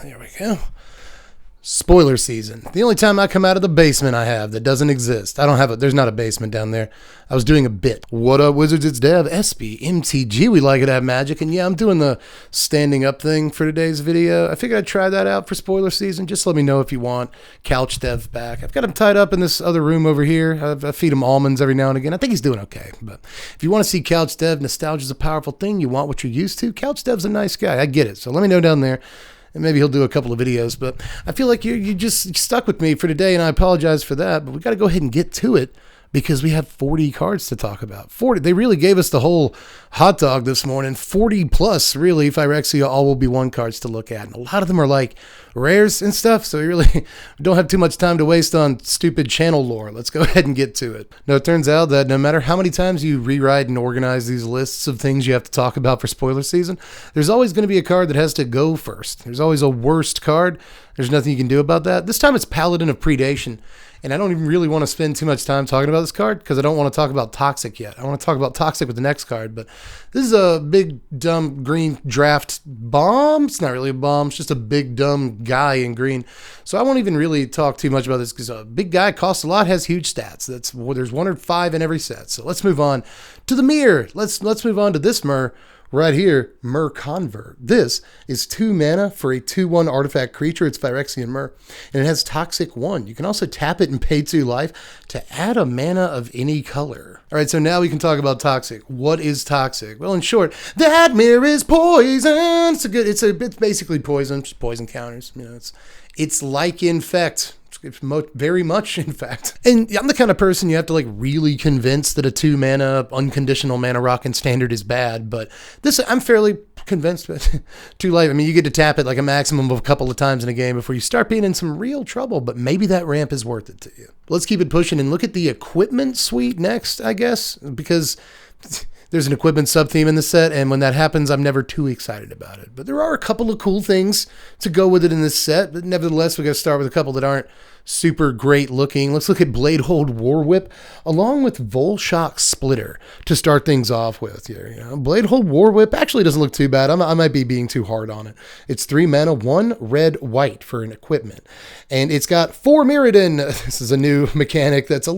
There we go. Spoiler season. The only time I come out of the basement I have that doesn't exist. I don't have there's not a basement down there. I was doing a bit. What up, Wizards? It's Dev, SB, MTG. We like it at Magic. And yeah, I'm doing the standing up thing for today's video. I figured I'd try that out for spoiler season. Just let me know if you want Couch Dev back. I've got him tied up in this other room over here. I feed him almonds every now and again. I think he's doing okay. But if you want to see Couch Dev, nostalgia's a powerful thing. You want what you're used to. Couch Dev's a nice guy. I get it. So let me know down there. And maybe he'll do a couple of videos, but I feel like you just stuck with me for today, and I apologize for that, but we got to go ahead and get to it because we have 40 cards to talk about. 40. They really gave us the whole hot dog this morning. 40 plus, really, Phyrexia all will be one cards to look at. And a lot of them are like rares and stuff, so we really don't have too much time to waste on stupid channel lore. Let's go ahead and get to it. Now, it turns out that no matter how many times you rewrite and organize these lists of things you have to talk about for spoiler season, there's always going to be a card that has to go first. There's always a worst card. There's nothing you can do about that. This time it's Paladin of Predation. And I don't even really want to spend too much time talking about this card because I don't want to talk about Toxic yet. I want to talk about Toxic with the next card, but this is a big, dumb green draft bomb. It's not really a bomb. It's just a big, dumb guy in green. So I won't even really talk too much about this because a big guy costs a lot, has huge stats. There's 1 or 5 in every set. So let's move on to the mirror. Let's move on to this Myr. Right here, Myr Convert. This is 2 mana for a 2/1 artifact creature. It's Phyrexian Myr, and it has Toxic 1. You can also tap it and pay 2 life to add a mana of any color. All right, so now we can talk about Toxic. What is Toxic? Well, in short, that mirror is poison. It's basically poison, just poison counters. You know, it's like Infect. Very much, in fact. And I'm the kind of person you have to like really convince that a 2 mana unconditional mana rock in standard is bad, but this I'm fairly convinced with 2 life. I mean, you get to tap it like a maximum of a couple of times in a game before you start being in some real trouble, but maybe that ramp is worth it to you. Let's keep it pushing and look at the equipment suite next, I guess, because there's an equipment sub-theme in the set, and when that happens, I'm never too excited about it. But there are a couple of cool things to go with it in this set, but nevertheless, we got to start with a couple that aren't super great looking. Let's look at Bladehold War Whip, along with Volshock Splitter to start things off with here. You know, Bladehold War Whip actually doesn't look too bad. I might be being too hard on it. It's 3 mana, 1 red, white for an equipment. And it's got 4 Mirrodin. This is a new mechanic that's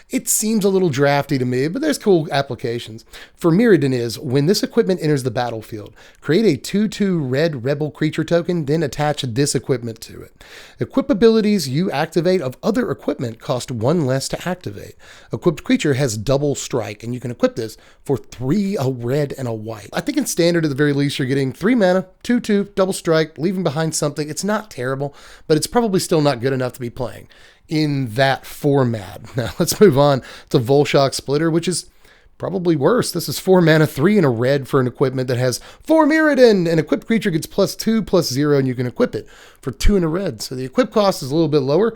it seems a little drafty to me, but there's cool applications. For Mirrodin is, when this equipment enters the battlefield, create a 2/2 red rebel creature token, then attach this equipment to it. Equip abilities you activate of other equipment cost 1 less to activate. Equipped creature has double strike, and you can equip this for 3, a red and a white. I think in standard, at the very least, you're getting 3 mana, 2/2, double strike, leaving behind something. It's not terrible, but it's probably still not good enough to be playing in that format. Now let's move on to Volshock Splitter, which is probably worse. This is 4 mana, 3 and a red for an equipment that has 4 Mirrodin. An equipped creature gets +2/+0, and you can equip it for 2 and a red. So the equip cost is a little bit lower,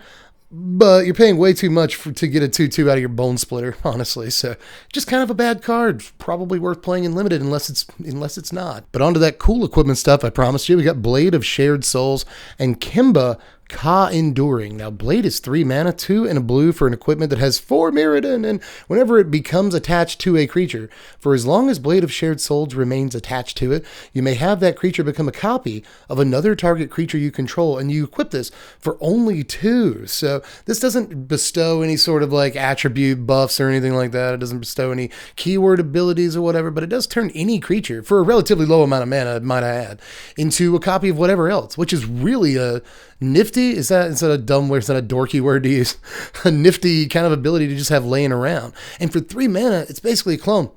but you're paying way too much to get a 2/2 out of your Bone Splitter, honestly. So just kind of a bad card. Probably worth playing in limited unless it's not. But onto that cool equipment stuff I promised you. We got Blade of Shared Souls and Kimba Ka Enduring. Now, Blade is 3 mana, 2 and a blue for an equipment that has 4 Mirrodin, and whenever it becomes attached to a creature, for as long as Blade of Shared Souls remains attached to it, you may have that creature become a copy of another target creature you control, and you equip this for only 2. So this doesn't bestow any sort of like attribute buffs or anything like that. It doesn't bestow any keyword abilities or whatever, but it does turn any creature, for a relatively low amount of mana, might I add, into a copy of whatever else, which is really a nifty. Is that a dumb word? Is that a dorky word to use? A nifty kind of ability to just have laying around. And for 3 mana, it's basically a clone.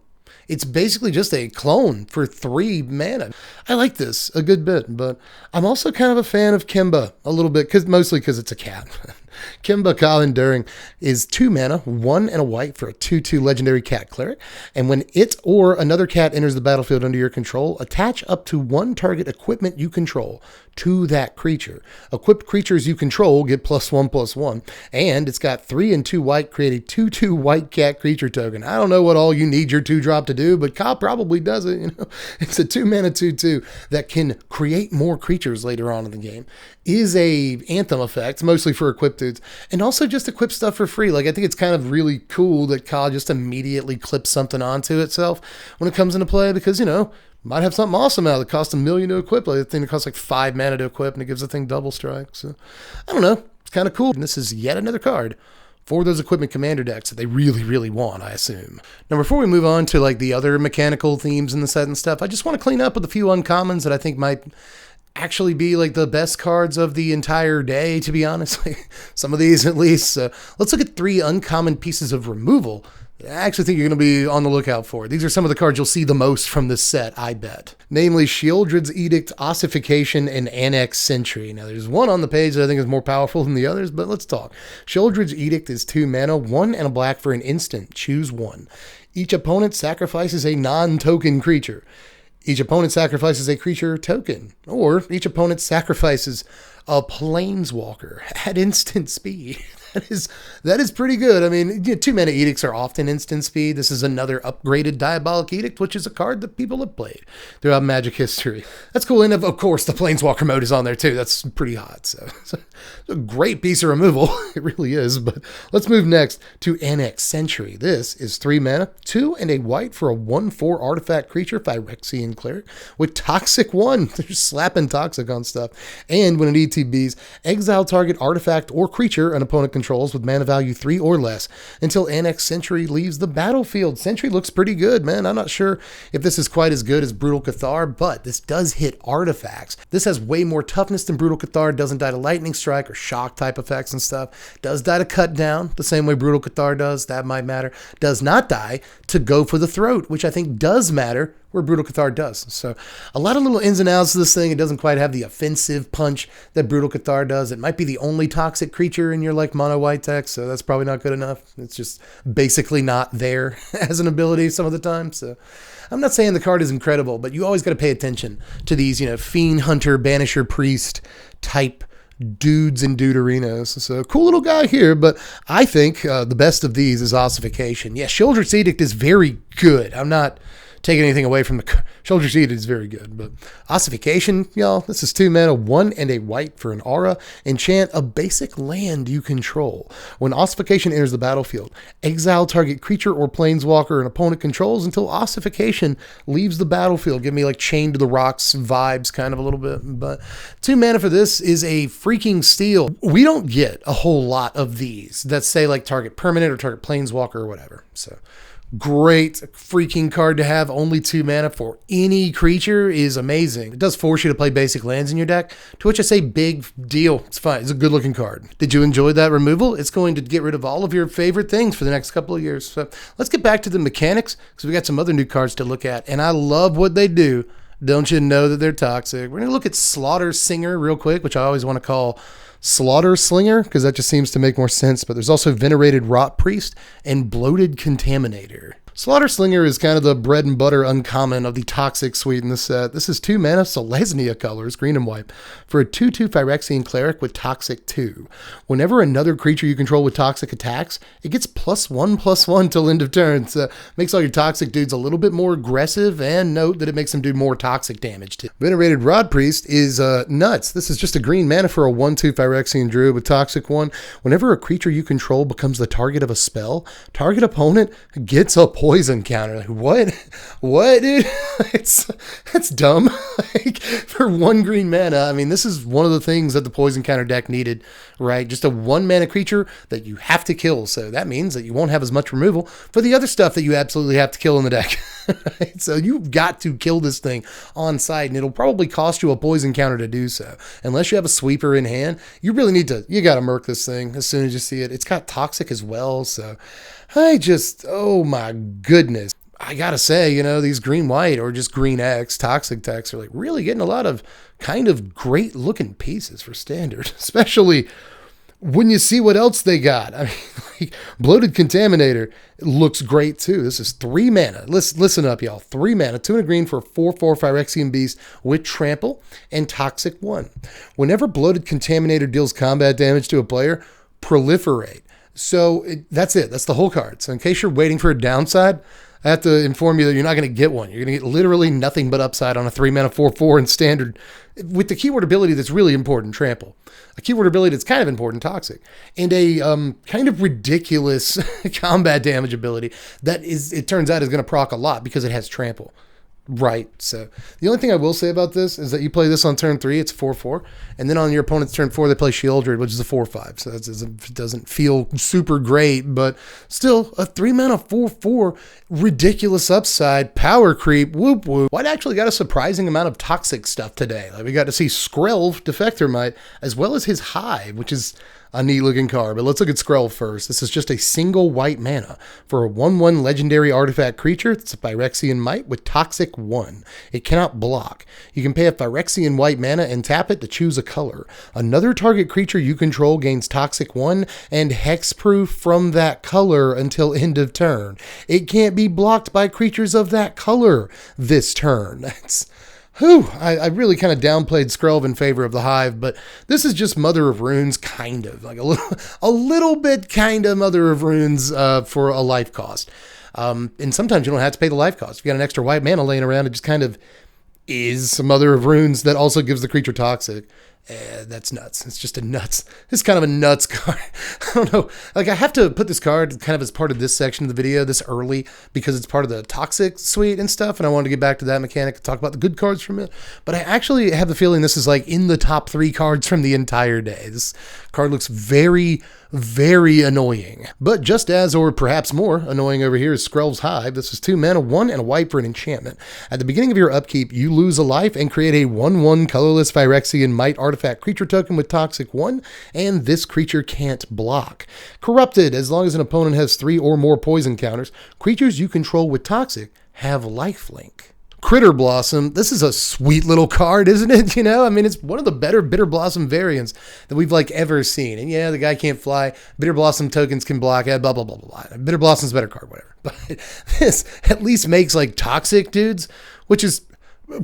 It's basically just a clone for 3 mana. I like this a good bit, but I'm also kind of a fan of Kimba a little bit, mostly because it's a cat. Kimba Ka Enduring is 2 mana, 1 and a white for a 2/2 legendary cat cleric. And when it or another cat enters the battlefield under your control, attach up to 1 target equipment you control to that creature. Equipped creatures you control get +1/+1. And it's got 3 and 2 white, create a 2/2 white cat creature token. I don't know what all you need your 2-drop to do, but Ka probably does it. You know, it's a 2 mana 2/2 that can create more creatures later on in the game. Is a anthem effect, mostly for equipped dudes, and also just equip stuff for free. Like, I think it's kind of really cool that Ka just immediately clips something onto itself when it comes into play, because, you know, might have something awesome out that costs $1 million to equip. Like the thing that costs like 5 mana to equip, and it gives the thing double strike. So I don't know. It's kind of cool. And this is yet another card for those equipment commander decks that they really, really want, I assume. Now, before we move on to like the other mechanical themes in the set and stuff, I just want to clean up with a few uncommons that I think might actually be like the best cards of the entire day, to be honest. Some of these at least. So let's look at 3 uncommon pieces of removal I actually think you're going to be on the lookout for. These are some of the cards you'll see the most from this set, I bet. Namely, Sheoldred's Edict, Ossification, and Annex Sentry. Now, there's one on the page that I think is more powerful than the others, but let's talk. Sheoldred's Edict is 2 mana, 1 and a black for an instant. Choose one. Each opponent sacrifices a non-token creature. Each opponent sacrifices a creature token. Or each opponent sacrifices a planeswalker at instant speed. That is pretty good. I mean, 2 mana edicts are often instant speed. This is another upgraded Diabolic Edict, which is a card that people have played throughout Magic history. That's cool. And of course, the Planeswalker mode is on there too. That's pretty hot. So it's a great piece of removal. It really is. But let's move next to Annex Sentry. This is 3 mana, 2 and a white for a 1/4 artifact creature, Phyrexian Cleric, with Toxic 1. They're just slapping Toxic on stuff. And when it ETBs, exile target artifact or creature an opponent controls with mana value 3 or less until Annex Sentry leaves the battlefield. Sentry looks pretty good, man. I'm not sure if this is quite as good as Brutal Cathar, but this does hit artifacts. This has way more toughness than Brutal Cathar. Doesn't die to Lightning Strike or shock type effects and stuff. Does die to Cut Down the same way Brutal Cathar does. That might matter. Does not die to Go for the Throat, which I think does matter where Brutal Cathar does. So a lot of little ins and outs of this thing. It doesn't quite have the offensive punch that Brutal Cathar does. It might be the only toxic creature in your like mono white deck, so that's probably not good enough. It's just basically not there as an ability some of the time. So I'm not saying the card is incredible, but you always got to pay attention to these, Fiend Hunter, Banisher Priest type dudes in Deuterinos. So cool little guy here, but I think the best of these is Ossification. Yeah, Sheoldred's Edict is very good. I'm not taking anything away from the Sheoldred's Edict is very good, but Ossification, y'all, this is 2 mana, 1 and a white for an aura. Enchant a basic land you control. When Ossification enters the battlefield, exile target creature or planeswalker an opponent controls until Ossification leaves the battlefield. Give me like Chained to the Rocks vibes kind of a little bit, but 2 mana for this is a freaking steal. We don't get a whole lot of these that say like target permanent or target planeswalker or whatever, so great freaking card to have. Only 2 mana for any creature is amazing. It does force you to play basic lands in your deck, to which I say big deal. It's fine. It's a good looking card. Did you enjoy that removal? It's going to get rid of all of your favorite things for the next couple of years. So let's get back to the mechanics, because we got some other new cards to look at, and I love what they do. Don't you know that they're toxic? We're going to look at Slaughter Singer real quick, which I always want to call Slaughter Slinger, because that just seems to make more sense. But there's also Venerated Rot Priest and Bloated Contaminator. Slaughter Slinger is kind of the bread and butter uncommon of the toxic suite in the set. This is 2 mana, Selesnya colors, green and white, for a 2/2 Phyrexian Cleric with Toxic 2. Whenever another creature you control with Toxic attacks, it gets +1/+1 till end of turn. So makes all your toxic dudes a little bit more aggressive, and note that it makes them do more toxic damage too. Venerated Rod Priest is nuts. This is just a green mana for a 1/2 Phyrexian Druid with Toxic 1. Whenever a creature you control becomes the target of a spell, target opponent gets a poison counter. Like, what dude? That's dumb. Like, for 1 green mana, I mean, this is one of the things that the poison counter deck needed, right? Just a 1 mana creature that you have to kill. So that means that you won't have as much removal for the other stuff that you absolutely have to kill in the deck. Right? So you've got to kill this thing on site, and it'll probably cost you a poison counter to do so. Unless you have a sweeper in hand, you got to murk this thing as soon as you see it. It's got toxic as well, so oh my goodness. I gotta say, these green-white or just green-X toxic decks are like really getting a lot of kind of great looking pieces for standard, especially when you see what else they got. I mean, like, Bloated Contaminator looks great too. This is 3 mana. Listen up, y'all. 3 mana, 2 and a green for a 4/4 Phyrexian Beast with Trample and Toxic 1. Whenever Bloated Contaminator deals combat damage to a player, Proliferate. So that's it. That's the whole card. So in case you're waiting for a downside, I have to inform you that you're not going to get one. You're going to get literally nothing but upside on a 3 mana 4/4 in standard with the keyword ability that's really important, Trample. A keyword ability that's kind of important, Toxic. And a kind of ridiculous combat damage ability that it turns out is going to proc a lot because it has Trample. Right. So the only thing I will say about this is that you play this on turn 3, it's 4/4, and then on your opponent's turn 4, they play Shieldred, which is a 4/5. So it doesn't feel super great, but still a 3-mana 4/4, ridiculous upside, power creep, whoop whoop. White actually got a surprising amount of toxic stuff today. Like we got to see Skrelv, Defector Might, as well as his Hive, which is a neat looking card. But let's look at Skrelv first. This is just a single white mana for a 1/1 legendary artifact creature. It's a Phyrexian Might with Toxic 1. It cannot block. You can pay a Phyrexian white mana and tap it to choose a color. Another target creature you control gains Toxic 1 and Hexproof from that color until end of turn. It can't be blocked by creatures of that color this turn. That's... Whew, I really kind of downplayed Skrelv in favor of the Hive, but this is just Mother of Runes, kind of. Like a little bit kind of Mother of Runes for a life cost. And sometimes you don't have to pay the life cost. If you got an extra white mana laying around, it just kind of is some Mother of Runes that also gives the creature toxic. That's nuts. It's just a nuts. It's kind of a nuts card. I don't know. Like I have to put this card kind of as part of this section of the video this early because it's part of the toxic suite and stuff. And I wanted to get back to that mechanic and talk about the good cards from it. But I actually have the feeling this is like in the top 3 cards from the entire day. This card looks very, very annoying. But just as, or perhaps more annoying over here is Skrelv's Hive. This is 2 mana, 1 and a white for an enchantment. At the beginning of your upkeep, you lose a life and create a 1/1 colorless Phyrexian Might artifact creature token with Toxic 1, and this creature can't block. Corrupted, as long as an opponent has 3 or more poison counters, creatures you control with Toxic have lifelink. Critter Blossom, this is a sweet little card, isn't it? You know, I mean, it's one of the better Bitter Blossom variants that we've like ever seen. And yeah, the guy can't fly. Bitter Blossom tokens can block, blah, blah, blah, blah, blah. Bitter Blossom's a better card, whatever. But this at least makes like toxic dudes, which is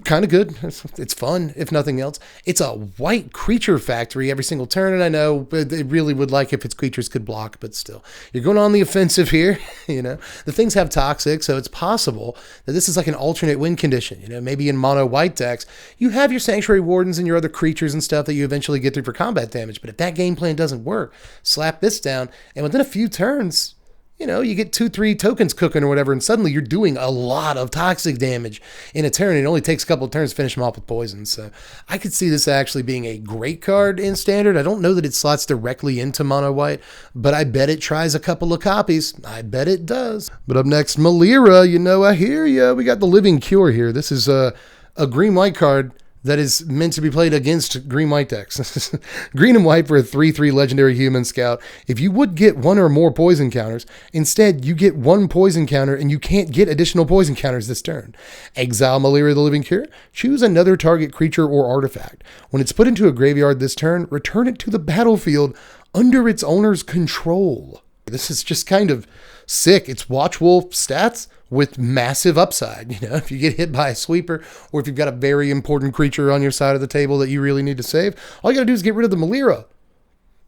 kind of good. It's fun, if nothing else. It's a white creature factory every single turn, and I know they really would like if its creatures could block, but still. You're going on the offensive here, you know. The things have toxic, so it's possible that this is like an alternate win condition. You know, maybe in mono white decks, you have your Sanctuary Wardens and your other creatures and stuff that you eventually get through for combat damage, but if that game plan doesn't work, slap this down, and within a few turns, you know, you get 2-3 tokens cooking or whatever, and suddenly you're doing a lot of toxic damage in a turn. It only takes a couple of turns to finish them off with poison. So I could see this actually being a great card in Standard. I don't know that it slots directly into mono white, but I bet it tries a couple of copies. I bet it does. But up next, Malira. You know, I hear ya. We got the Living Cure here. This is a green-white card that is meant to be played against green-white decks. Green and white for a 3/3 legendary human scout. If you would get 1 or more poison counters, instead you get 1 poison counter and you can't get additional poison counters this turn. Exile Malira the Living Cure. Choose another target creature or artifact. When it's put into a graveyard this turn, return it to the battlefield under its owner's control. This is just kind of sick. It's Watch Wolf stats with massive upside. You know, if you get hit by a sweeper, or if you've got a very important creature on your side of the table that you really need to save, all you got to do is get rid of the Malira.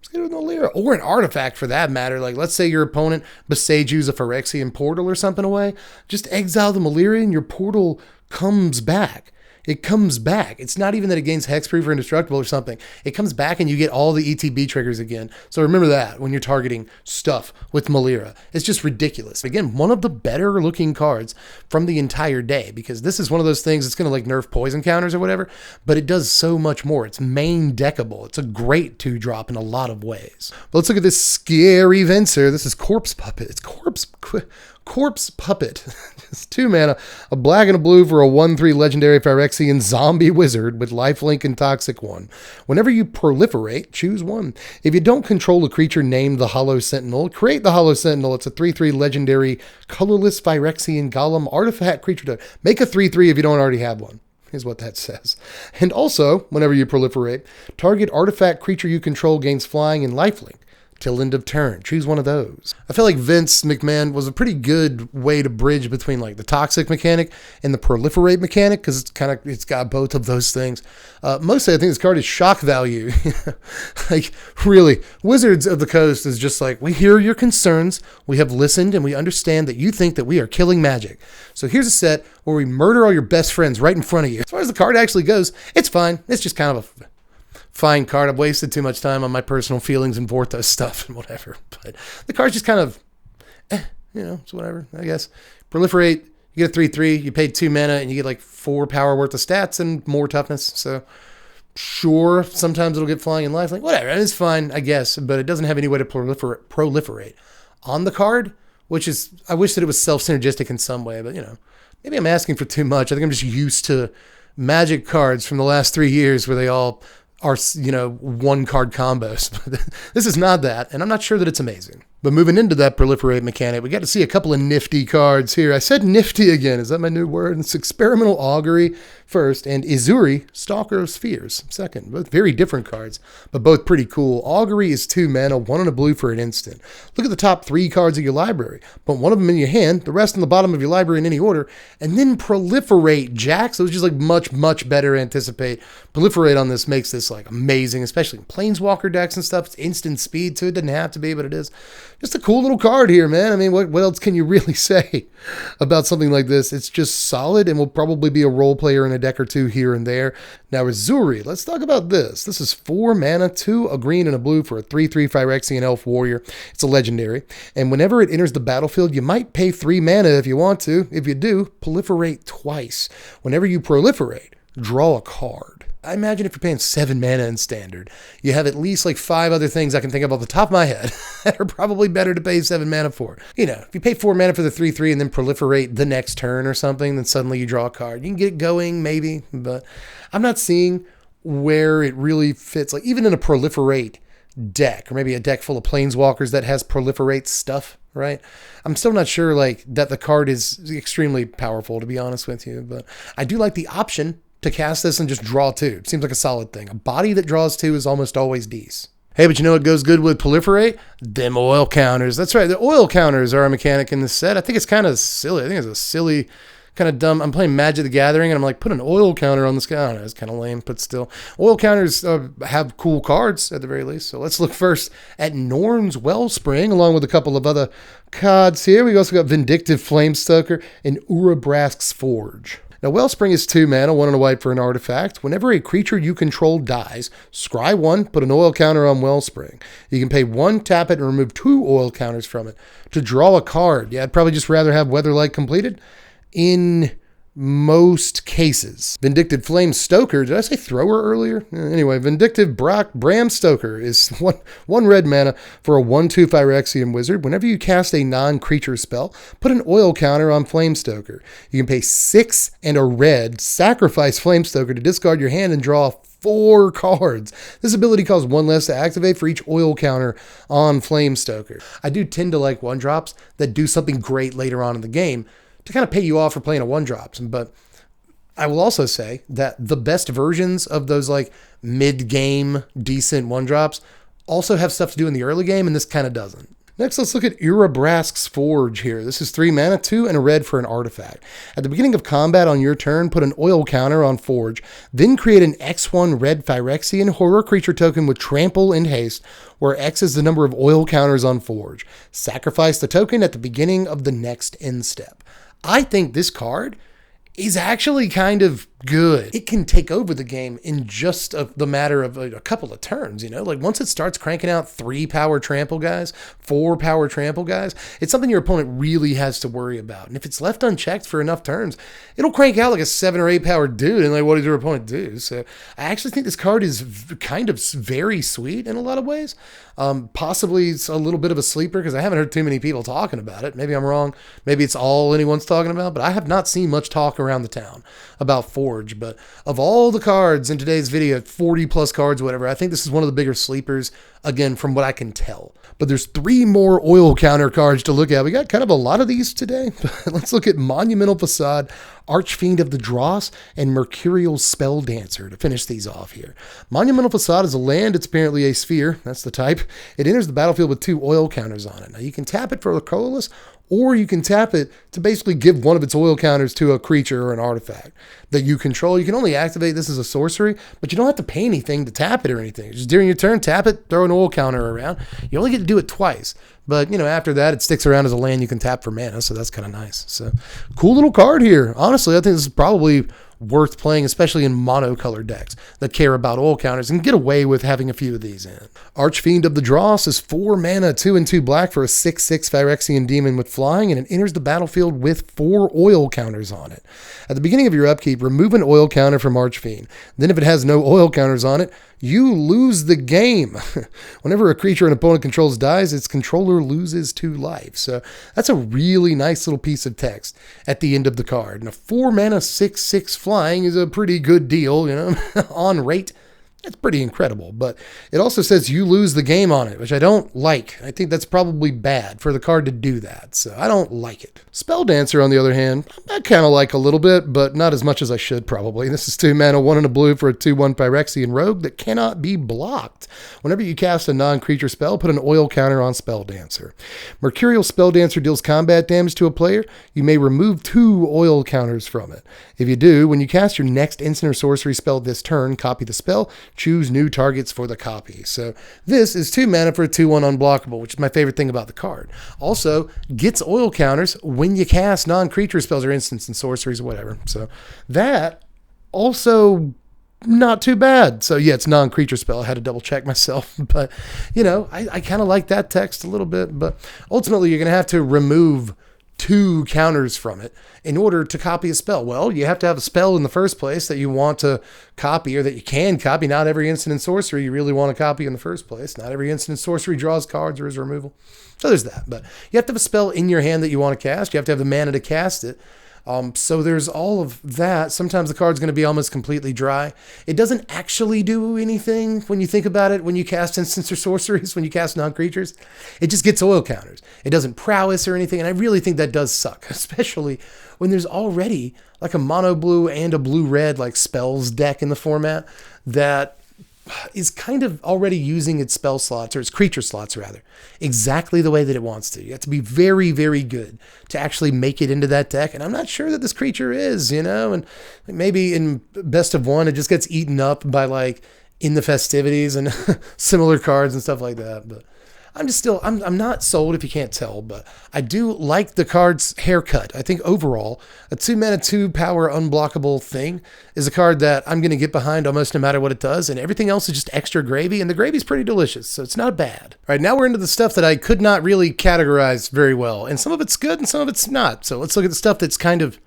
Just get rid of the Malira, or an artifact for that matter. Like, let's say your opponent besieges a Phyrexian portal or something away. Just exile the Malira and your portal comes back. It comes back. It's not even that it gains hexproof or indestructible or something. It comes back and you get all the ETB triggers again. So remember that when you're targeting stuff with Malira. It's just ridiculous. Again, one of the better looking cards from the entire day, because this is one of those things that's going to like nerf poison counters or whatever, but it does so much more. It's main deckable. It's a great 2-drop in a lot of ways. But let's look at this scary Venser. This is Corpse Puppet. It's Corpse Puppet. It's 2 mana, a black and a blue for a 1/3 legendary Phyrexian zombie wizard with lifelink and Toxic 1. Whenever you proliferate, choose 1. If you don't control a creature named the Hollow Sentinel, create the Hollow Sentinel. It's a 3/3 legendary colorless Phyrexian golem artifact creature. Make a 3/3 if you don't already have one. Is what that says. And also, whenever you proliferate, target artifact creature you control gains flying and lifelink till end of turn. Choose one of those. I feel like Vince McMahon was a pretty good way to bridge between like the toxic mechanic and the proliferate mechanic, because it's got both of those things. Mostly I think this card is shock value. Like really, Wizards of the Coast is just like, we hear your concerns, we have listened, and we understand that you think that we are killing Magic. So here's a set where we murder all your best friends right in front of you. As far as the card actually goes, it's fine. It's just kind of a fine card. I've wasted too much time on my personal feelings and Vorthos stuff and whatever. But the card's just kind of, you know, it's whatever, I guess. Proliferate, You get a 3/3, you paid 2 mana, and you get like 4 power worth of stats and more toughness. So sure, sometimes it'll get flying in life. Like, whatever, it's fine, I guess, but it doesn't have any way to proliferate on the card, which is, I wish that it was self-synergistic in some way, but, you know, maybe I'm asking for too much. I think I'm just used to Magic cards from the last 3 years where they all are, you know, 1-card combos. This is not that, and I'm not sure that it's amazing. But moving into that proliferate mechanic, we got to see a couple of nifty cards here. I said nifty again. Is that my new word? It's Experimental Augury first, and Izuri, Stalker of Spheres second. Both very different cards, but both pretty cool. Augury is 2 mana, 1 and a blue for an instant. Look at the top 3 cards of your library. Put one of them in your hand, the rest on the bottom of your library in any order, and then proliferate Jack. So it's just like much, much better anticipate. Proliferate on this makes this like amazing, especially in Planeswalker decks and stuff. It's instant speed too. It doesn't have to be, but it is. Just a cool little card here, man. I mean, what else can you really say about something like this? It's just solid and will probably be a role player in a deck or two here and there. Now, Izuri, let's talk about this. This is 4 mana, 2, a green and a blue for a 3/3 Phyrexian Elf Warrior. It's a legendary. And whenever it enters the battlefield, you might pay 3 mana if you want to. If you do, proliferate twice. Whenever you proliferate, draw a card. I imagine if you're paying 7 mana in standard, you have at least like 5 other things I can think of off the top of my head that are probably better to pay 7 mana for. You know, if you pay 4 mana for the 3/3 and then proliferate the next turn or something, then suddenly you draw a card. You can get it going maybe, but I'm not seeing where it really fits. Like even in a proliferate deck, or maybe a deck full of planeswalkers that has proliferate stuff, right? I'm still not sure like that the card is extremely powerful, to be honest with you, but I do like the option to cast this and just draw 2. It seems like a solid thing. A body that draws 2 is almost always decent. Hey, but you know what goes good with proliferate? Them oil counters. That's right. The oil counters are a mechanic in this set. I think it's kind of silly. I think it's a silly, kind of dumb. I'm playing Magic the Gathering, and I'm like, put an oil counter on this guy. I don't know, it's kind of lame, but still. Oil counters have cool cards, at the very least. So let's look first at Norn's Wellspring, along with a couple of other cards here. We also got Vindictive Flamestoker and Urabrask's Forge. Now, Wellspring is 2 mana, 1 and a white for an artifact. Whenever a creature you control dies, scry 1, put an oil counter on Wellspring. You can pay 1, tap it, and remove 2 oil counters from it to draw a card. Yeah, I'd probably just rather have Weatherlight completed in most cases. Vindictive Flame Stoker, did I say thrower earlier? Anyway, Vindictive Bram Stoker is 1 red mana for a 1/2 Phyrexian wizard. Whenever you cast a non-creature spell, put an oil counter on Flamestoker. You can pay 6 and a red, sacrifice Flamestoker to discard your hand and draw 4 cards. This ability costs 1 less to activate for each oil counter on Flamestoker. I do tend to like 1-drops that do something great later on in the game to kind of pay you off for playing a 1-drops. But I will also say that the best versions of those like mid-game decent 1-drops also have stuff to do in the early game, and this kind of doesn't. Next, let's look at Urabrask's Forge here. This is 3 mana, 2 and a red for an artifact. At the beginning of combat on your turn, put an oil counter on Forge, then create an X1 red Phyrexian horror creature token with trample and haste, where X is the number of oil counters on Forge. Sacrifice the token at the beginning of the next end step. I think this card is actually kind of good. It can take over the game in just the matter of a couple of turns, you know? Like once it starts cranking out 3 power trample guys, 4 power trample guys, it's something your opponent really has to worry about. And if it's left unchecked for enough turns, it'll crank out like a 7 or 8 power dude, and like what does your opponent do? So I actually think this card is kind of very sweet in a lot of ways. Possibly it's a little bit of a sleeper because I haven't heard too many people talking about it. Maybe I'm wrong. Maybe it's all anyone's talking about, but I have not seen much talk around the town about Forge. But of all the cards in today's video, 40 plus cards, whatever, I think this is one of the bigger sleepers, again, from what I can tell. But there's 3 more oil counter cards to look at. We got kind of a lot of these today. Let's look at Monumental Facade, Archfiend of the Dross, and Mercurial Spell Dancer to finish these off here. Monumental Facade is a land. It's apparently a sphere. That's the type. It enters the battlefield with 2 oil counters on it. Now, you can tap it for a colorless, or you can tap it to basically give one of its oil counters to a creature or an artifact that you control. You can only activate this as a sorcery, but you don't have to pay anything to tap it or anything. Just during your turn, tap it, throw an oil counter around. You only get to do it twice. But, you know, after that, it sticks around as a land you can tap for mana, so that's kind of nice. So, cool little card here. Honestly, I think this is probably worth playing, especially in monocolor decks that care about oil counters and get away with having a few of these in. Archfiend of the Dross is 4 mana, 2 and 2 black for a 6/6 Phyrexian demon with flying, and it enters the battlefield with 4 oil counters on it. At the beginning of your upkeep, remove an oil counter from Archfiend. Then if it has no oil counters on it, you lose the game. Whenever a creature an opponent controls dies, its controller loses 2 life. So that's a really nice little piece of text at the end of the card. And a 4 mana 6/6 flying is a pretty good deal, you know, on rate. It's pretty incredible, but it also says you lose the game on it, which I don't like. I think that's probably bad for the card to do that, so I don't like it. Spell Dancer, on the other hand, I kind of like a little bit, but not as much as I should probably. This is 2 mana, 1 and a blue for a 2/1 Phyrexian Rogue that cannot be blocked. Whenever you cast a non-creature spell, put an oil counter on Spell Dancer. Mercurial Spell Dancer deals combat damage to a player. You may remove 2 oil counters from it. If you do, when you cast your next instant or sorcery spell this turn, copy the spell, choose new targets for the copy. So this is 2 mana for a 2/1 unblockable, which is my favorite thing about the card. Also, gets oil counters when you cast non-creature spells or instants and sorceries or whatever. So that also not too bad. So yeah, it's non-creature spell. I had to double check myself, but you know, I kind of like that text a little bit, but ultimately you're going to have to remove 2 counters from it in order to copy a spell. Well, you have to have a spell in the first place that you want to copy or that you can copy. Not every instant and sorcery you really want to copy in the first place. Not every instant and sorcery draws cards or is removal. So there's that. But you have to have a spell in your hand that you want to cast. You have to have the mana to cast it. So there's all of that. Sometimes the card's going to be almost completely dry. It doesn't actually do anything when you think about it. When you cast instants or sorceries, when you cast non-creatures, it just gets oil counters. It doesn't prowess or anything. And I really think that does suck, especially when there's already like a mono blue and a blue red like spells deck in the format that is kind of already using its spell slots, or its creature slots rather, exactly the way that it wants to. You have to be very, very good to actually make it into that deck. And I'm not sure that this creature is, you know, and maybe in best of one, it just gets eaten up by like In the Festivities and similar cards and stuff like that. But I'm not sold if you can't tell, but I do like the card's haircut. I think overall, a 2 mana, 2 power unblockable thing is a card that I'm going to get behind almost no matter what it does, and everything else is just extra gravy, and the gravy's pretty delicious, so it's not bad. All right, now we're into the stuff that I could not really categorize very well, and some of it's good and some of it's not. So let's look at the stuff that's kind of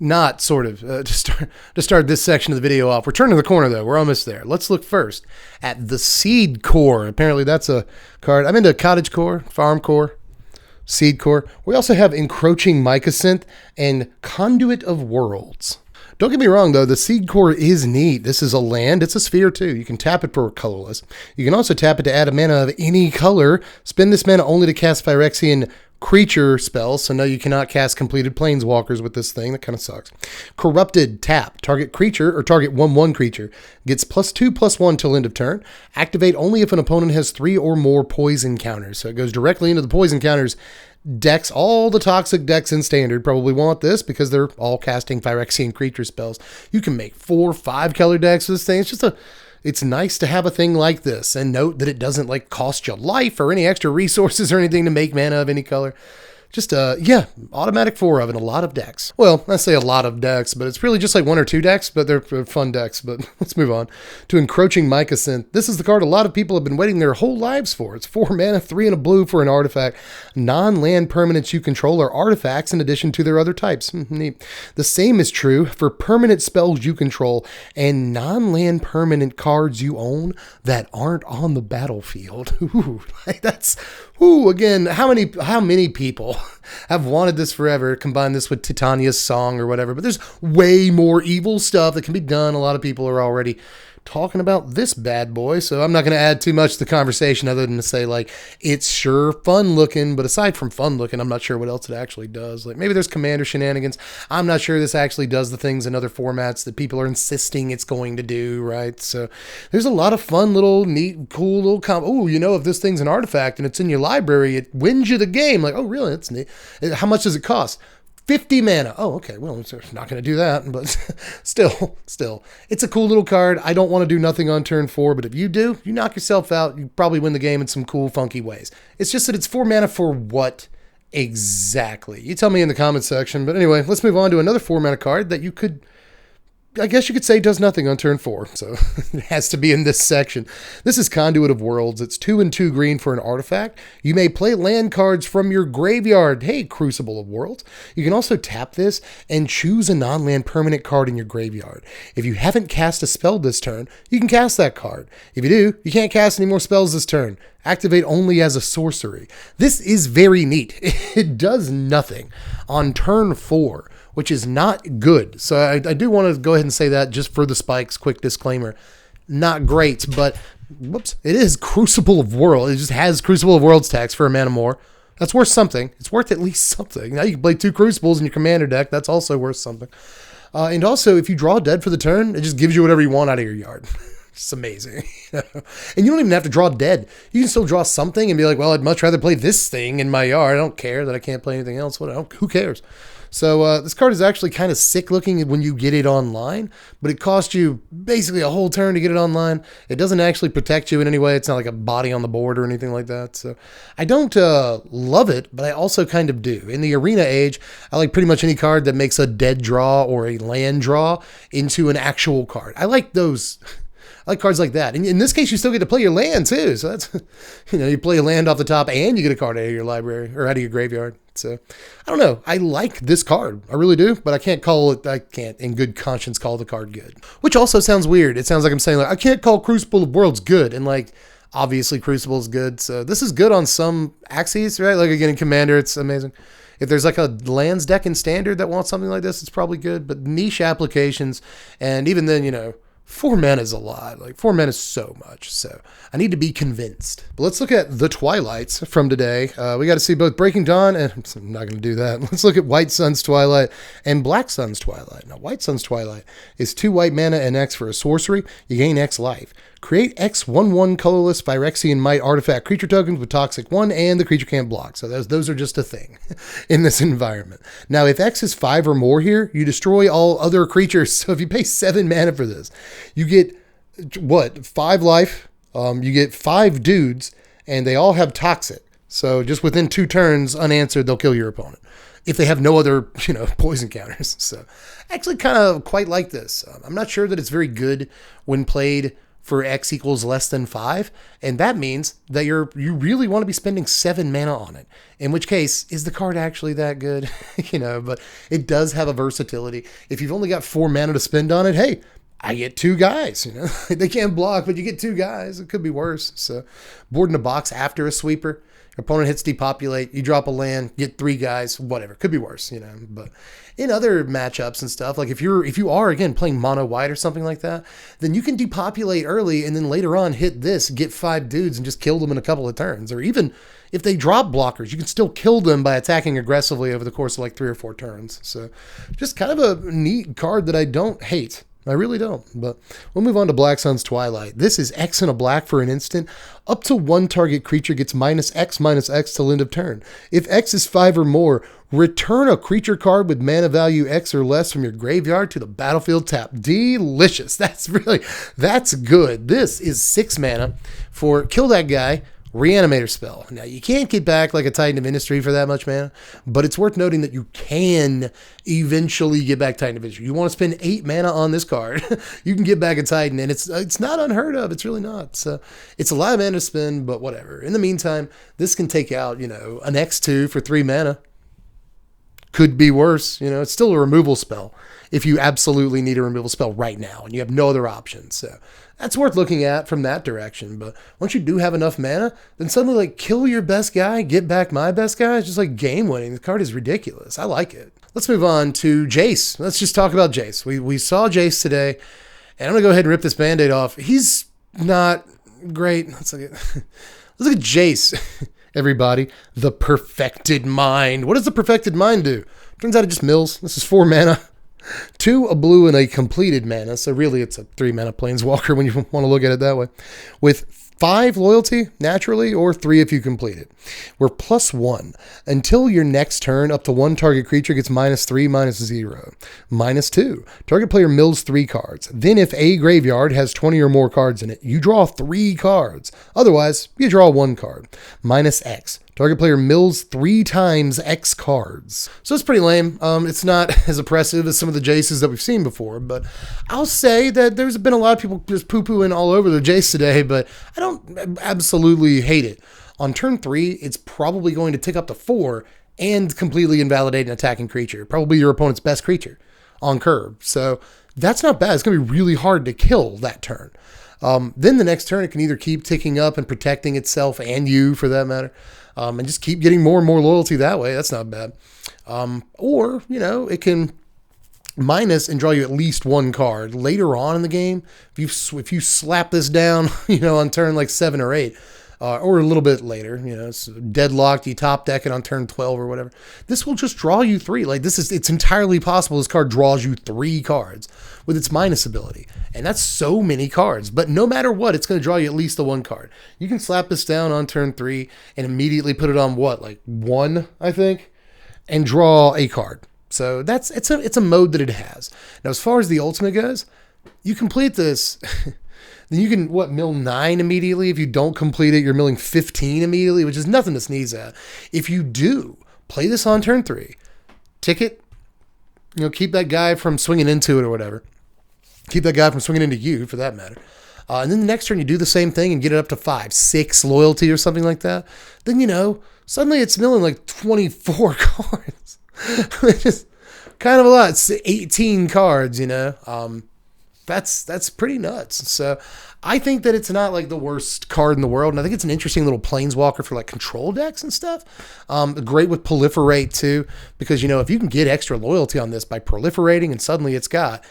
not sort of to start this section of the video off. We're turning the corner though. We're almost there. Let's look first at the Seed Core. Apparently that's a card. I'm into Cottage Core, Farm Core, Seed Core. We also have Encroaching Mycosynth and Conduit of Worlds. Don't get me wrong though, the Seed Core is neat. This is a land, it's a sphere too. You can tap it for colorless. You can also tap it to add a mana of any color. Spend this mana only to cast Phyrexian creature spells, so no, you cannot cast completed planeswalkers with this thing. That kind of sucks. Corrupted, tap. Target creature or target 1/1 creature gets +2/+1 till end of turn. Activate only if an opponent has 3 or more poison counters. So it goes directly into the poison counters decks. All the toxic decks in Standard probably want this because they're all casting Phyrexian creature spells. You can make 4 or 5 color decks with this thing. It's nice to have a thing like this, and note that it doesn't like cost you life or any extra resources or anything to make mana of any color. Just, yeah, automatic 4 of in a lot of decks. Well, I say a lot of decks, but it's really just like 1 or 2 decks, but they're fun decks. But let's move on to Encroaching Mycosynth. This is the card a lot of people have been waiting their whole lives for. It's 4 mana, 3 and a blue for an artifact. Non-land permanents you control are artifacts in addition to their other types. Neat. The same is true for permanent spells you control and non-land permanent cards you own that aren't on the battlefield. Ooh, like that's... Ooh, again, how many people have wanted this forever? Combine this with Titania's Song or whatever, but there's way more evil stuff that can be done. A lot of people are already talking about this bad boy, so I'm not going to add too much to the conversation other than to say, like, it's sure fun looking, but aside from fun looking, I'm not sure what else it actually does. Like, maybe there's commander shenanigans. I'm not sure this actually does the things in other formats that people are insisting it's going to do, right? So there's a lot of fun little neat, cool little oh, you know, if this thing's an artifact and it's in your library, it wins you the game. Like, oh, really? That's neat. How much does it cost? 50 mana. Oh, okay. Well, it's not going to do that, but still, it's a cool little card. I don't want to do nothing on turn 4, but if you do, you knock yourself out. You probably win the game in some cool, funky ways. It's just that it's 4 mana for what exactly? You tell me in the comments section. But anyway, let's move on to another 4 mana card that you could I guess you could say does nothing on turn 4, so it has to be in this section. This is Conduit of Worlds. It's 2 and 2 green for an artifact. You may play land cards from your graveyard. Hey, Crucible of Worlds. You can also tap this and choose a non-land permanent card in your graveyard. If you haven't cast a spell this turn, you can cast that card. If you do, you can't cast any more spells this turn. Activate only as a sorcery. This is very neat. It does nothing on turn 4, which is not good. So I do want to go ahead and say that just for the spikes, quick disclaimer. Not great, but whoops, it is Crucible of Worlds. It just has Crucible of Worlds tax for a mana more. That's worth something. It's worth at least something. Now you can play 2 Crucibles in your commander deck. That's also worth something. And also, if you draw dead for the turn, it just gives you whatever you want out of your yard. It's amazing. And you don't even have to draw dead. You can still draw something and be like, well, I'd much rather play this thing in my yard. I don't care that I can't play anything else. Who cares? So this card is actually kind of sick looking when you get it online, but it costs you basically a whole turn to get it online. It doesn't actually protect you in any way. It's not like a body on the board or anything like that. So I don't love it, but I also kind of do. In the arena age, I like pretty much any card that makes a dead draw or a land draw into an actual card. I like those. I like cards like that. And in this case, you still get to play your land too. So that's, you play a land off the top and you get a card out of your library or out of your graveyard. So I don't know. I like this card. I really do, but I can't in good conscience call the card good, which also sounds weird. It sounds like I'm saying like, I can't call Crucible of Worlds good. And like, obviously Crucible is good. So this is good on some axes, right? Like again, in Commander, it's amazing. If there's like a lands deck in Standard that wants something like this, it's probably good, but niche applications. And even then, 4 mana is a lot. Like 4 mana is so much. So I need to be convinced. But let's look at the Twilights from today. We got to see both Breaking Dawn, and I'm not going to do that. Let's look at White Sun's Twilight and Black Sun's Twilight. Now, White Sun's Twilight is 2 white mana and X for a sorcery. You gain X life. Create X 1/1 colorless Phyrexian Might artifact creature tokens with Toxic 1, and the creature can't block. So those are just a thing in this environment. Now, if X is 5 or more here, you destroy all other creatures. So if you pay 7 mana for this, you get, 5 life, you get 5 dudes, and they all have Toxic. So just within 2 turns, unanswered, they'll kill your opponent if they have no other, poison counters. So I actually kind of quite like this. I'm not sure that it's very good when played for X equals less than 5, and that means that you really want to be spending 7 mana on it, in which case, is the card actually that good? But it does have a versatility. If you've only got 4 mana to spend on it, hey, I get 2 guys, They can't block, but you get 2 guys. It could be worse. So board in a box after a sweeper. Your opponent hits depopulate, you drop a land, get 3 guys, whatever. Could be worse, But in other matchups and stuff, like if you are again playing mono white or something like that, then you can depopulate early and then later on hit this, get 5 dudes and just kill them in a couple of turns. Or even if they drop blockers, you can still kill them by attacking aggressively over the course of like 3 or 4 turns. So just kind of a neat card that I don't hate. I really don't, but we'll move on to Black Sun's Twilight. This is X and a black for an instant. Up to 1 target creature gets -X till end of turn. If X is 5 or more, return a creature card with mana value X or less from your graveyard to the battlefield tap. Delicious. That's good. This is 6 mana for kill that guy, Reanimator spell. Now, you can't get back like a Titan of Industry for that much mana, but it's worth noting that you can eventually get back Titan of Industry. You want to spend 8 mana on this card, you can get back a Titan, and it's not unheard of. It's really not. So it's a lot of mana to spend, but whatever. In the meantime, this can take out, an X2 for 3 mana. Could be worse. It's still a removal spell if you absolutely need a removal spell right now and you have no other options. So that's worth looking at from that direction. But once you do have enough mana, then suddenly kill your best guy, get back my best guy. It's just like game winning. The card is ridiculous. I like it. Let's move on to Jace. Let's just talk about Jace. We saw Jace today, and I'm going to go ahead and rip this Band-Aid off. He's not great. Let's look at Jace. Everybody, the Perfected Mind. What does the Perfected Mind do? Turns out it just mills. This is 4 mana. 2 a blue and a completed mana. So really it's a 3 mana planeswalker when you want to look at it that way. With 5 loyalty, naturally, or 3 if you complete it. We're +1. Until your next turn, up to 1 target creature gets -3, -0. -2. Target player mills 3 cards. Then if a graveyard has 20 or more cards in it, you draw 3 cards. Otherwise, you draw 1 card. -X. Target player mills 3 times X cards. So it's pretty lame. It's not as oppressive as some of the Jaces that we've seen before, but I'll say that there's been a lot of people just poo-pooing all over the Jace today, but I don't absolutely hate it. On turn 3, it's probably going to tick up to 4 and completely invalidate an attacking creature, probably your opponent's best creature on curve. So that's not bad. It's going to be really hard to kill that turn. Then the next turn, it can either keep ticking up and protecting itself and you for that matter, and just keep getting more and more loyalty that way. That's not bad. Or, it can minus and draw you at least 1 card. Later on in the game, if you slap this down, on turn like 7 or 8, or a little bit later, it's deadlocked, you top deck it on turn 12 or whatever, this will just draw you 3. Like it's entirely possible this card draws you 3 cards with its minus ability. And that's so many cards, but no matter what, it's going to draw you at least the 1 card. You can slap this down on turn 3 and immediately put it on 1, I think, and draw a card. So it's a mode that it has. Now, as far as the ultimate goes, you complete this, then you can, mill 9 immediately. If you don't complete it, you're milling 15 immediately, which is nothing to sneeze at. If you do play this on turn 3, ticket, keep that guy from swinging into it or whatever. Keep that guy from swinging into you, for that matter. And then the next turn, you do the same thing and get it up to 5, 6 loyalty or something like that. Then, suddenly it's milling like 24 cards. Which is kind of a lot. It's 18 cards, That's pretty nuts. So I think that it's not like the worst card in the world. And I think it's an interesting little planeswalker for like control decks and stuff. Great with Proliferate too, because, if you can get extra loyalty on this by proliferating and suddenly it's got,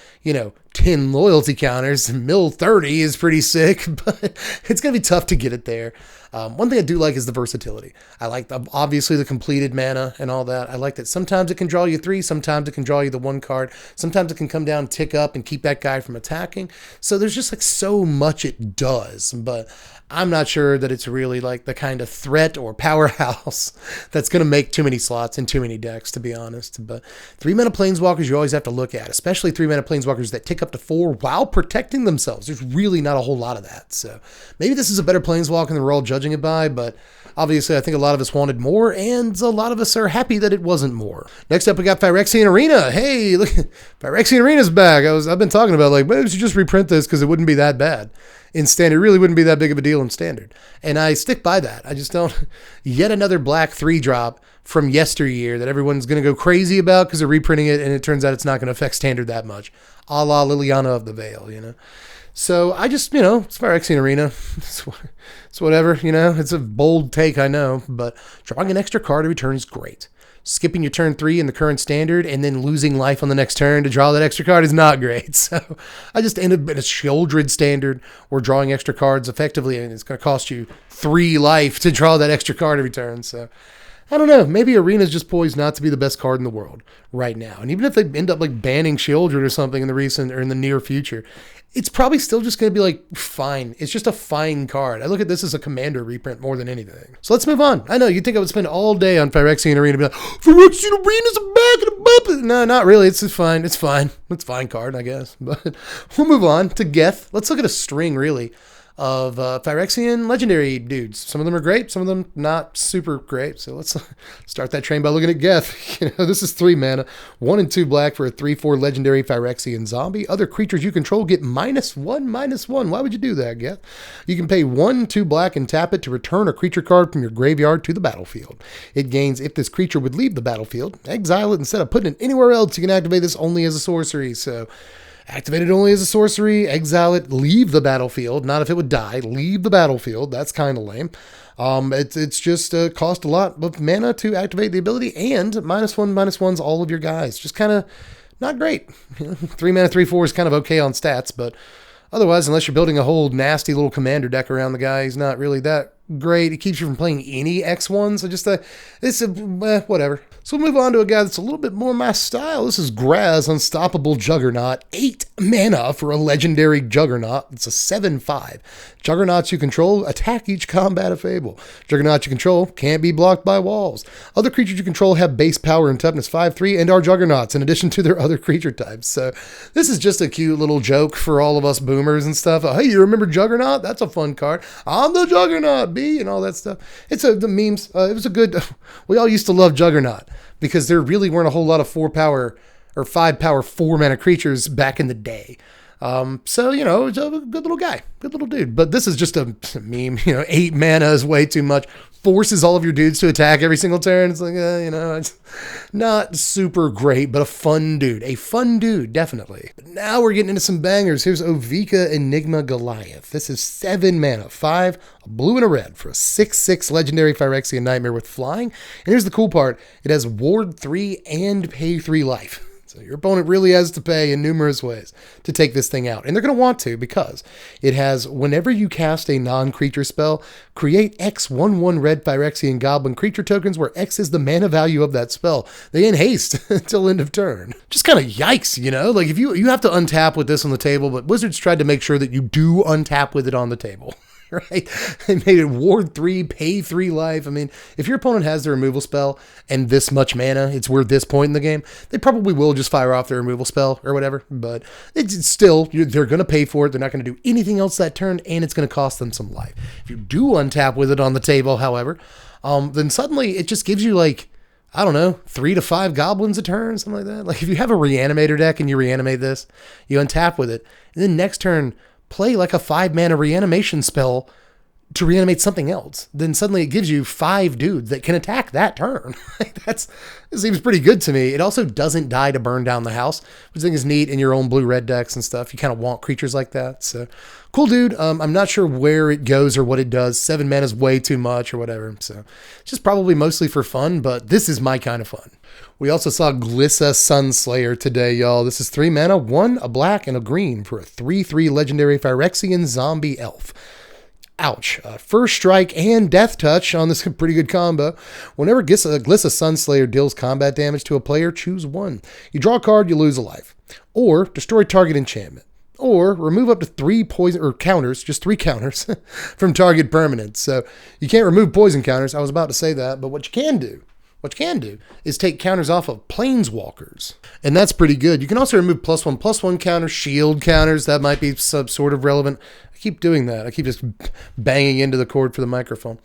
10 loyalty counters, mill 30 is pretty sick, but it's going to be tough to get it there. One thing I do like is the versatility. I like obviously the completed mana and all that. I like that sometimes it can draw you 3, sometimes it can draw you the 1 card, sometimes it can come down, tick up, and keep that guy from attacking. So there's just like so much it does, but I'm not sure that it's really like the kind of threat or powerhouse that's going to make too many slots in too many decks, to be honest. But 3-mana planeswalkers you always have to look at, especially 3-mana planeswalkers that tick up to 4 while protecting themselves. There's really not a whole lot of that. So maybe this is a better planeswalker than we're all judging it by, but obviously I think a lot of us wanted more, and a lot of us are happy that it wasn't more. Next up, we got Phyrexian Arena. Hey, look, Phyrexian Arena's back. I've been talking about maybe we should just reprint this because it wouldn't be that bad. In Standard, it really wouldn't be that big of a deal in Standard. And I stick by that. I just don't. Yet another black 3-drop from yesteryear that everyone's going to go crazy about because they're reprinting it, and it turns out it's not going to affect Standard that much. A la Liliana of the Veil, So I just, it's Phyrexian Arena. It's whatever, It's a bold take, I know. But drawing an extra card every turn is great. Skipping your turn 3 in the current Standard and then losing life on the next turn to draw that extra card is not great. So I just ended up in a Shieldred Standard where drawing extra cards effectively, and it's going to cost you 3 life to draw that extra card every turn. So I don't know. Maybe Arena's just poised not to be the best card in the world right now. And even if they end up banning Shieldred or something in the near future, it's probably still just going to be fine. It's just a fine card. I look at this as a Commander reprint more than anything. So let's move on. I know you'd think I would spend all day on Phyrexian Arena and be like, Phyrexian Arena's back in the bump. No, not really. It's fine. It's fine. It's a fine card, I guess. But we'll move on to Geth. Let's look at a string, really, of Phyrexian legendary dudes. Some of them are great, some of them not super great. So let's start that train by looking at Geth. This is 3 mana, 1 and 2 black for a 3/4 legendary Phyrexian zombie. Other creatures you control get -1/-1. Why would you do that, Geth? You can pay 1, 2 black and tap it to return a creature card from your graveyard to the battlefield. It gains if this creature would leave the battlefield. Exile it instead of putting it anywhere else. You can activate this only as a sorcery. So activate it only as a sorcery, exile it, leave the battlefield. Not if it would die, leave the battlefield. That's kind of lame. It's just cost a lot of mana to activate the ability, and -1/-1's all of your guys. Just kind of not great. 3 mana, 3/4 is kind of okay on stats, but otherwise, unless you're building a whole nasty little commander deck around the guy, he's not really that great. It keeps you from playing any X1, so just whatever. So we'll move on to a guy that's a little bit more my style. This is Graz, Unstoppable Juggernaut. 8 mana for a legendary Juggernaut. It's a 7/5. Juggernauts you control attack each combat of Fable. Juggernauts you control can't be blocked by walls. Other creatures you control have base power and toughness 5/3 and are Juggernauts in addition to their other creature types. So this is just a cute little joke for all of us boomers and stuff. Hey, you remember Juggernaut? That's a fun card. I'm the Juggernaut, be and all that stuff. The memes. It was a good. We all used to love Juggernaut because there really weren't a whole lot of 4-power or 5-power 4-mana creatures back in the day. So, you know, it's a good little guy, good little dude. But this is just a meme. You know, 8 mana is way too much. Forces all of your dudes to attack every single turn. It's like, you know, it's not super great, but a fun dude, definitely. But now we're getting into some bangers. Here's Ovika Enigma Goliath. This is 7 mana, 5, a blue and a red for a 6/6 legendary Phyrexian Nightmare with flying. And here's the cool part. It has ward 3 and pay 3 life. So your opponent really has to pay in numerous ways to take this thing out. And they're going to want to because it has, whenever you cast a non-creature spell, create X 1/1 red Phyrexian Goblin creature tokens where X is the mana value of that spell. They in haste until end of turn. Just kind of yikes, you know? Like if you have to untap with this on the table, but Wizards tried to make sure that you do untap with it on the table. Right? They made it ward 3, pay 3 life. I mean, if your opponent has the removal spell and this much mana, it's worth this point in the game, they probably will just fire off their removal spell or whatever. But it's still, they're going to pay for it. They're not going to do anything else that turn, and it's going to cost them some life. If you do untap with it on the table, however, then suddenly it just gives you like, I don't know, 3 to 5 goblins a turn, something like that. Like if you have a reanimator deck and you reanimate this, you untap with it, and then next turn, play like a 5-mana reanimation spell to reanimate something else. Then suddenly it gives you 5 dudes that can attack that turn. It seems pretty good to me. It also doesn't die to burn down the house, which I think is neat in your own blue-red decks and stuff. You kind of want creatures like that. So cool dude. I'm not sure where it goes or what it does. 7 mana is way too much or whatever. So it's just probably mostly for fun, but this is my kind of fun. We also saw Glissa Sunslayer today, y'all. This is 3 mana, 1, a black, and a green for a 3/3 legendary Phyrexian zombie elf. Ouch. First strike and death touch on this pretty good combo. Whenever Glissa Sunslayer deals combat damage to a player, choose 1. You draw a card, you lose a life. Or destroy target enchantment. Or remove up to 3 poison or counters, just 3 counters from target permanents. So you can't remove poison counters. I was about to say that, but what you can do is take counters off of planeswalkers. And that's pretty good. You can also remove +1/+1 counters, shield counters. That might be some sort of relevant. I keep doing that. I keep just banging into the cord for the microphone.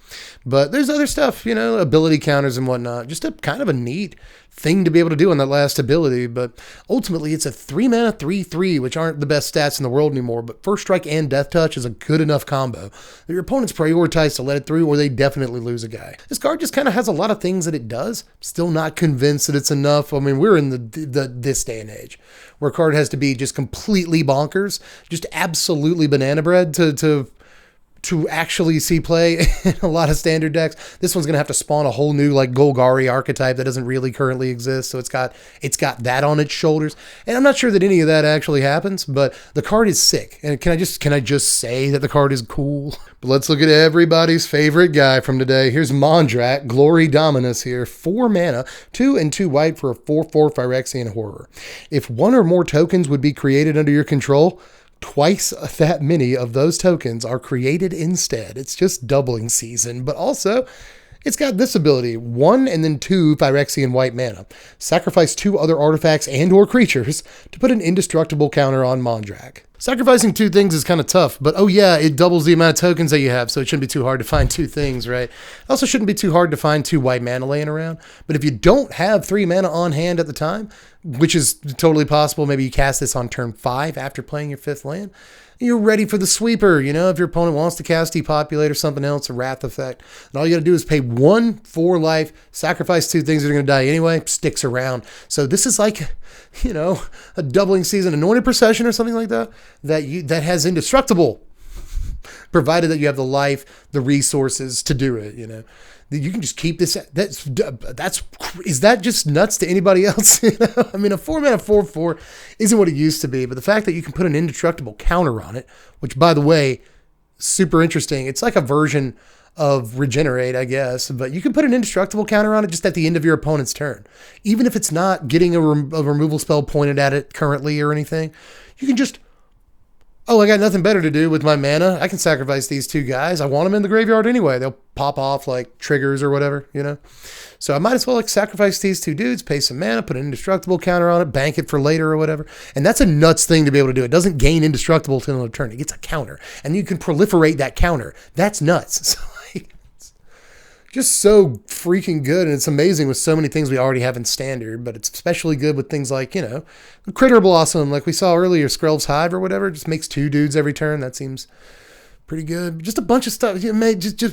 But there's other stuff, you know, ability counters and whatnot. Just a kind of a neat thing to be able to do on that last ability. But ultimately, it's a 3 mana, 3/3, which aren't the best stats in the world anymore. But first strike and death touch is a good enough combo that your opponent's prioritized to let it through, or they definitely lose a guy. This card just kind of has a lot of things that it does. Still not convinced that it's enough. I mean, we're in this day and age where a card has to be just completely bonkers, just absolutely banana bread to actually see play in a lot of standard decks. This one's going to have to spawn a whole new like Golgari archetype that doesn't really currently exist. So it's got that on its shoulders. And I'm not sure that any of that actually happens, but the card is sick. And can I just say that the card is cool? But let's look at everybody's favorite guy from today. Here's Mondrak, Glory Dominus here. 4 mana, 2 and 2 white for a 4/4 Phyrexian Horror. If 1 or more tokens would be created under your control, twice that many of those tokens are created instead. It's just doubling season, but also it's got this ability, 1 and then 2 Phyrexian white mana. Sacrifice 2 other artifacts and or creatures to put an indestructible counter on Mondrak. Sacrificing 2 things is kind of tough, but oh yeah, it doubles the amount of tokens that you have, so it shouldn't be too hard to find 2 things, right? It also shouldn't be too hard to find 2 white mana laying around, but if you don't have 3 mana on hand at the time, which is totally possible, maybe you cast this on turn 5 after playing your 5th land, you're ready for the sweeper, you know, if your opponent wants to cast Depopulate or something else, a Wrath effect, and all you gotta do is pay 1 for life, sacrifice 2 things that are gonna die anyway, sticks around. So this is like, you know, a doubling season, Anointed Procession or something like that, that has indestructible, provided that you have the life, the resources to do it, you know. You can just keep this. Is that just nuts to anybody else? You know? I mean, a 4 mana 4/4 isn't what it used to be, but the fact that you can put an indestructible counter on it, which by the way, super interesting. It's like a version of Regenerate, I guess, but you can put an indestructible counter on it just at the end of your opponent's turn. Even if it's not getting a removal spell pointed at it currently or anything, you can just, oh, I got nothing better to do with my mana. I can sacrifice these 2 guys. I want them in the graveyard anyway. They'll pop off like triggers or whatever, you know? So I might as well like sacrifice these 2 dudes, pay some mana, put an indestructible counter on it, bank it for later or whatever. And that's a nuts thing to be able to do. It doesn't gain indestructible till another turn. It gets a counter. And you can proliferate that counter. That's nuts. So like, Just so freaking good, and it's amazing with so many things we already have in standard, but it's especially good with things like, Critter Blossom, like we saw earlier, Skrelv's Hive or whatever, just makes 2 dudes every turn. That seems pretty good. Just a bunch of stuff.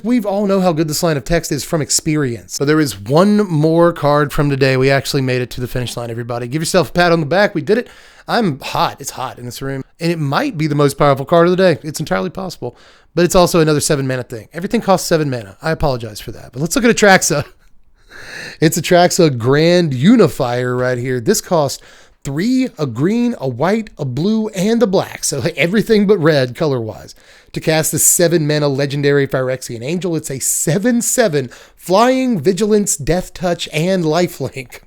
We've all know how good this line of text is from experience. So there is one more card from today. We actually made it to the finish line, everybody. Give yourself a pat on the back. We did it. I'm hot. It's hot in this room. And it might be the most powerful card of the day. It's entirely possible. But it's also another 7 mana thing. Everything costs 7 mana. I apologize for that. But let's look at Atraxa. It's Atraxa Grand Unifier right here. This costs 3, a green, a white, a blue, and a black. So like everything but red color-wise. To cast the 7 mana legendary Phyrexian Angel, it's a 7/7 flying, vigilance, death touch, and lifelink.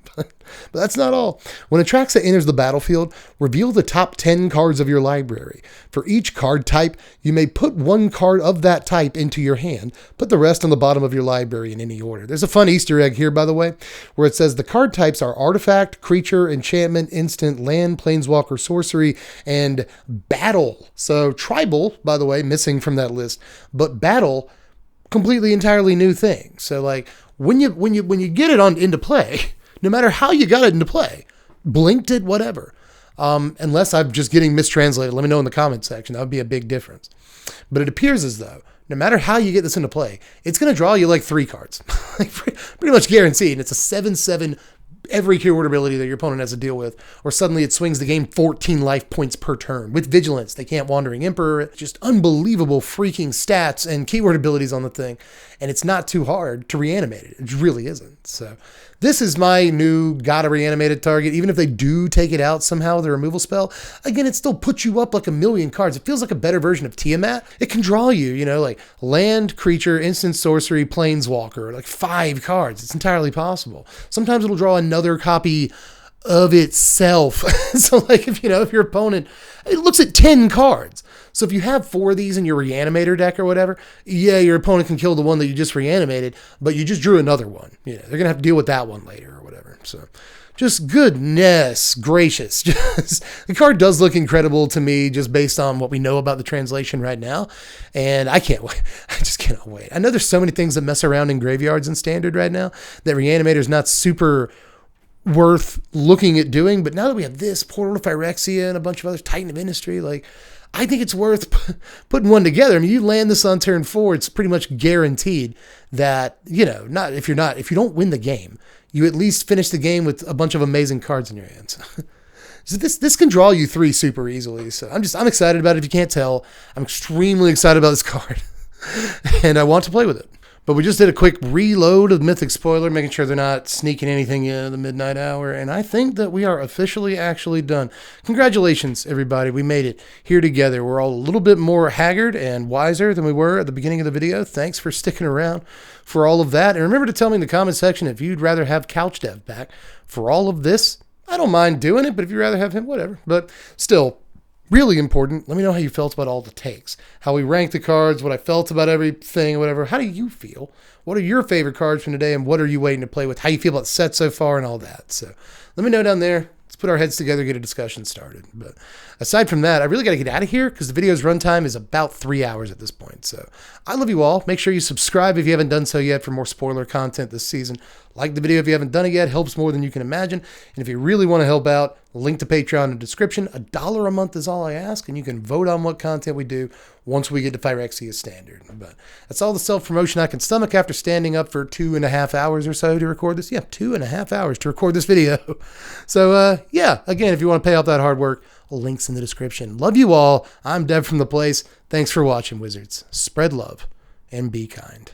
But that's not all. When Atraxa enters the battlefield, reveal the top 10 cards of your library. For each card type, you may put 1 card of that type into your hand. Put the rest on the bottom of your library in any order. There's a fun Easter egg here, by the way, where it says the card types are artifact, creature, enchantment, instant, land, planeswalker, sorcery, and battle. So tribal, by the way, missing from that list, but battle, completely entirely new thing. So like when you get it into play, no matter how you got it into play, blinked it, whatever. Unless I'm just getting mistranslated, let me know in the comment section. That would be a big difference. But it appears as though no matter how you get this into play, it's going to draw you like 3 cards. Like pretty much guaranteed. And it's a 7/7 every keyword ability that your opponent has to deal with, or suddenly it swings the game 14 life points per turn. With Vigilance, they can't Wandering Emperor. Just unbelievable freaking stats and keyword abilities on the thing. And it's not too hard to reanimate it. It really isn't. So this is my new gotta reanimated target. Even if they do take it out somehow with a removal spell, again, it still puts you up like a million cards. It feels like a better version of Tiamat. It can draw you, like land, creature, instant sorcery, planeswalker, like 5 cards. It's entirely possible. Sometimes it'll draw another copy of itself. So like if your opponent, it looks at 10 cards. So if you have 4 of these in your reanimator deck or whatever, yeah, your opponent can kill the one that you just reanimated, but you just drew another one. They're going to have to deal with that one later or whatever. So just goodness gracious. The card does look incredible to me just based on what we know about the translation right now. And I can't wait. I just cannot wait. I know there's so many things that mess around in graveyards in standard right now that reanimator's not super worth looking at doing. But now that we have this, Portal to Phyrexia and a bunch of others, Titan of Industry, like I think it's worth putting one together. I mean, you land this on turn 4, it's pretty much guaranteed that, not if you don't win the game, you at least finish the game with a bunch of amazing cards in your hands. So this can draw you 3 super easily. So I'm excited about it. If you can't tell, I'm extremely excited about this card and I want to play with it. But we just did a quick reload of Mythic Spoiler, making sure they're not sneaking anything in the midnight hour. And I think that we are officially actually done. Congratulations, everybody. We made it here together. We're all a little bit more haggard and wiser than we were at the beginning of the video. Thanks for sticking around for all of that. And remember to tell me in the comment section if you'd rather have Couch Dev back for all of this. I don't mind doing it, but if you'd rather have him, whatever. But still, really important. Let me know how you felt about all the takes, how we ranked the cards, what I felt about everything, whatever. How do you feel? What are your favorite cards from today, and what are you waiting to play with? How you feel about the set so far and all that. So let me know down there. Let's put our heads together, get a discussion started. But aside from that, I really got to get out of here because the video's runtime is about 3 hours at this point. So I love you all. Make sure you subscribe if you haven't done so yet for more spoiler content this season. Like the video if you haven't done it yet. Helps more than you can imagine. And if you really want to help out, link to Patreon in the description. $1 a month is all I ask, and you can vote on what content we do once we get to Phyrexia standard. But that's all the self-promotion I can stomach after standing up for 2.5 hours or so to record this. Yeah, 2.5 hours to record this video. So, yeah, again, if you want to pay off that hard work, links in the description. Love you all. I'm Dev from The Place. Thanks for watching, Wizards. Spread love and be kind.